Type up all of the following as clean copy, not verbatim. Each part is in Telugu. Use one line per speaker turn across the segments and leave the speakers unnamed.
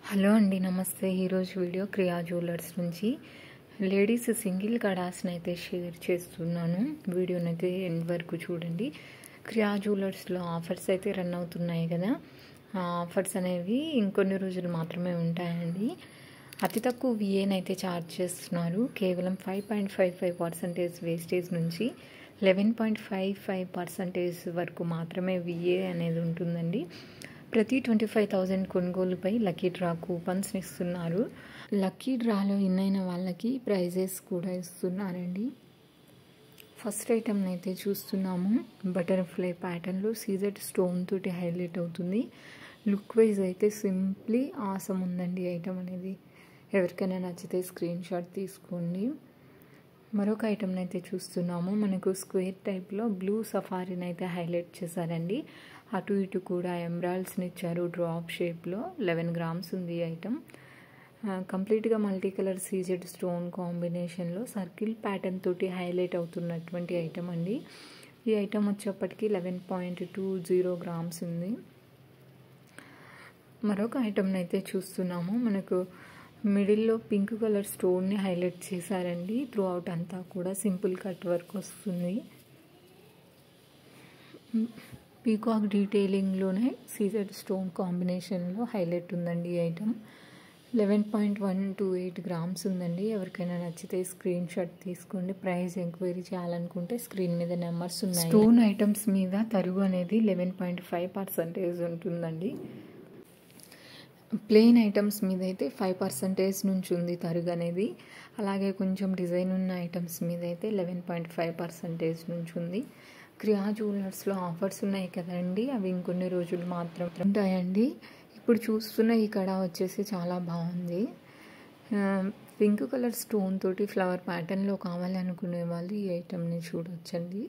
హలో అండి, నమస్తే. ఈరోజు వీడియో క్రియా జ్యువెలర్స్ నుంచి లేడీస్ సింగిల్ కడాస్ని అయితే షేర్ చేస్తున్నాను. వీడియోనైతే ఎండ్ వరకు చూడండి. క్రియా జ్యువెలర్స్లో ఆఫర్స్ అయితే రన్ అవుతున్నాయి కదా. ఆ ఆఫర్స్ అనేవి ఇంకొన్ని రోజులు మాత్రమే ఉంటాయండి. అతి తక్కువ విఏనైతే ఛార్జ్ చేస్తున్నారు. కేవలం 5.55% వేస్టేజ్ నుంచి 11.55% వరకు మాత్రమే విఏ అనేది ఉంటుందండి. ప్రతి 25,000 కొనుగోలుపై లక్కీ డ్రా కూపన్స్ని ఇస్తున్నారు. లక్కీ డ్రాలో విన్ అయిన వాళ్ళకి ప్రైజెస్ కూడా ఇస్తున్నారండి. ఫస్ట్ ఐటమ్ని అయితే చూస్తున్నాము. బటర్ఫ్లై ప్యాటర్న్లో సీజెడ్ స్టోన్ తోటి హైలైట్ అవుతుంది. లుక్ వైజ్ అయితే సింప్లీ ఆసమ్ ఉందండి ఐటమ్ అనేది. ఎవరికైనా నచ్చితే స్క్రీన్ షాట్ తీసుకోండి. మరొక ఐటమ్ని అయితే చూస్తున్నాము. మనకు స్క్వేర్ టైప్లో బ్లూ సఫారీని అయితే హైలైట్ చేశారండి. అటు ఇటు కూడా ఎమరాల్డ్స్ని ఇచ్చారు డ్రాప్ షేప్లో. 11 గ్రామ్స్ ఉంది ఈ ఐటమ్. కంప్లీట్గా మల్టీ కలర్ సీజెడ్ స్టోన్ కాంబినేషన్లో సర్కిల్ ప్యాటర్న్ తోటి హైలైట్ అవుతున్నటువంటి ఐటమ్ అండి. ఈ ఐటమ్ వచ్చేప్పటికి 11.20 గ్రామ్స్ ఉంది. మరొక ఐటమ్ని అయితే చూస్తున్నాము. మనకు మిడిల్లో పింక్ కలర్ స్టోన్ని హైలైట్ చేశారండి. త్రూ అవుట్ అంతా కూడా సింపుల్ కట్ వర్క్ వస్తుంది. పీకాక్ డీటెయిలింగ్లోనే సీజెడ్ స్టోన్ కాంబినేషన్లో హైలైట్ ఉందండి ఈ ఐటమ్. 11.128 గ్రామ్స్ ఉందండి. ఎవరికైనా నచ్చితే స్క్రీన్ షాట్ తీసుకోండి. ప్రైస్ ఎంక్వైరీ చేయాలనుకుంటే స్క్రీన్ మీద నెంబర్స్ ఉన్నాయి. స్టోన్ ఐటమ్స్ మీద తరుగు అనేది 11.5% ఉంటుందండి. ప్లెయిన్ ఐటమ్స్ మీద అయితే 5% నుంచి ఉంది తరుగు అనేది. అలాగే కొంచెం డిజైన్ ఉన్న ఐటమ్స్ మీద అయితే 11.5% నుంచి ఉంది. క్రియా జ్యువెలర్స్లో ఆఫర్స్ ఉన్నాయి కదండి, అవి ఇంకొన్ని రోజులు మాత్రం ఉంటాయండి. ఇప్పుడు చూస్తున్న ఈ కడ వచ్చేసి చాలా బాగుంది. పింక్ కలర్ స్టోన్ తోటి ఫ్లవర్ ప్యాటర్న్లో కావాలి అనుకునే వాళ్ళు ఈ ఐటమ్ని చూడొచ్చండి.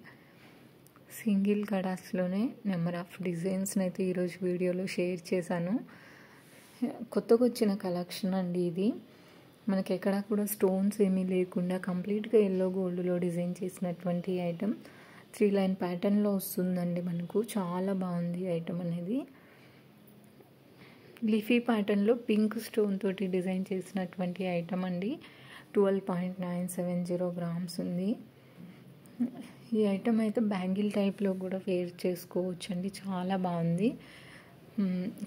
సింగిల్ కడాస్లోనే నెంబర్ ఆఫ్ డిజైన్స్ని అయితే ఈరోజు వీడియోలో షేర్ చేశాను. కొత్తగా వచ్చిన కలెక్షన్ అండి ఇది. మనకి ఎక్కడ కూడా స్టోన్స్ ఏమీ లేకుండా కంప్లీట్గా ఎల్లో గోల్డ్లో డిజైన్ చేసినటువంటి ఐటమ్ 3 లైన్ ప్యాటర్న్లో వస్తుందండి. మనకు చాలా బాగుంది ఐటమ్ అనేది. లీఫీ ప్యాటర్న్లో పింక్ స్టోన్ తోటి డిజైన్ చేసినటువంటి ఐటమ్ అండి. 12.970 గ్రామ్స్ ఉంది. ఈ ఐటమ్ అయితే బ్యాంగిల్ టైప్లో కూడా వేర్ చేసుకోవచ్చు అండి. చాలా బాగుంది.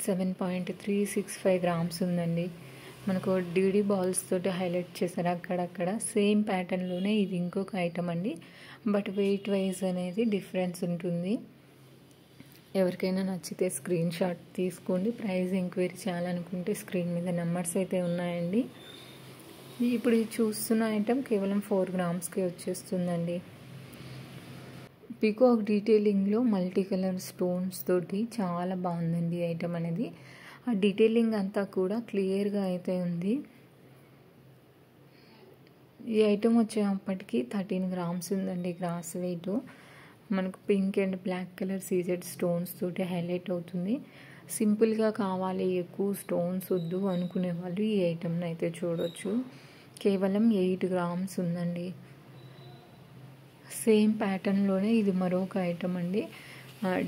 7.365 గ్రామ్స్ ఉందండి. మనకు డీడీ బాల్స్ తోటి హైలైట్ చేశారు అక్కడక్కడ. సేమ్ ప్యాటర్న్లోనే ఇది ఇంకొక ఐటమ్ అండి. బట్ వెయిట్ వైజ్ అనేది డిఫరెన్స్ ఉంటుంది. ఎవరికైనా నచ్చితే స్క్రీన్ షాట్ తీసుకోండి. ప్రైస్ ఎంక్వైరీ చేయాలనుకుంటే స్క్రీన్ మీద నెంబర్స్ అయితే ఉన్నాయండి. ఇప్పుడు చూస్తున్న ఐటమ్ కేవలం 4 గ్రామ్స్కే వచ్చేస్తుందండి. పీకాక్ డీటెయిలింగ్లో మల్టీ కలర్ స్టోన్స్ తోటి చాలా బాగుందండి ఐటమ్ అనేది. ఆ డీటెయిలింగ్ అంతా కూడా క్లియర్గా అయితే ఉంది. ఈ ఐటమ్ వచ్చేప్పటికి 13 గ్రామ్స్ ఉందండి గ్రాస్ వెయిట్. మనకు pink and black colour CZ stones తోటి హైలైట్ అవుతుంది. సింపుల్గా కావాలి, ఎక్కువ స్టోన్స్ వద్దు అనుకునే వాళ్ళు ఈ ఐటమ్ని అయితే చూడొచ్చు. కేవలం 8 గ్రామ్స్ ఉందండి. సేమ్ ప్యాటర్న్లోనే ఇది మరొక ఐటమ్ అండి.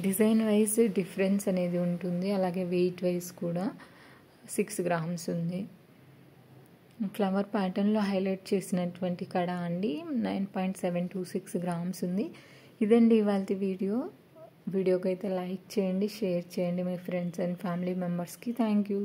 డిజైన్ వైజ్ డిఫరెన్స్ అనేది ఉంటుంది. అలాగే వెయిట్ వైజ్ కూడా 6 గ్రామ్స్ ఉంది. ఫ్లవర్ ప్యాటర్న్లో హైలైట్ చేసినటువంటి కడ అండి. 9.726 గ్రామ్స్ ఉంది. ఇదండి ఇవాళ వీడియోకి అయితే లైక్ చేయండి, షేర్ చేయండి మీ ఫ్రెండ్స్ అండ్ ఫ్యామిలీ మెంబర్స్కి. Thank you.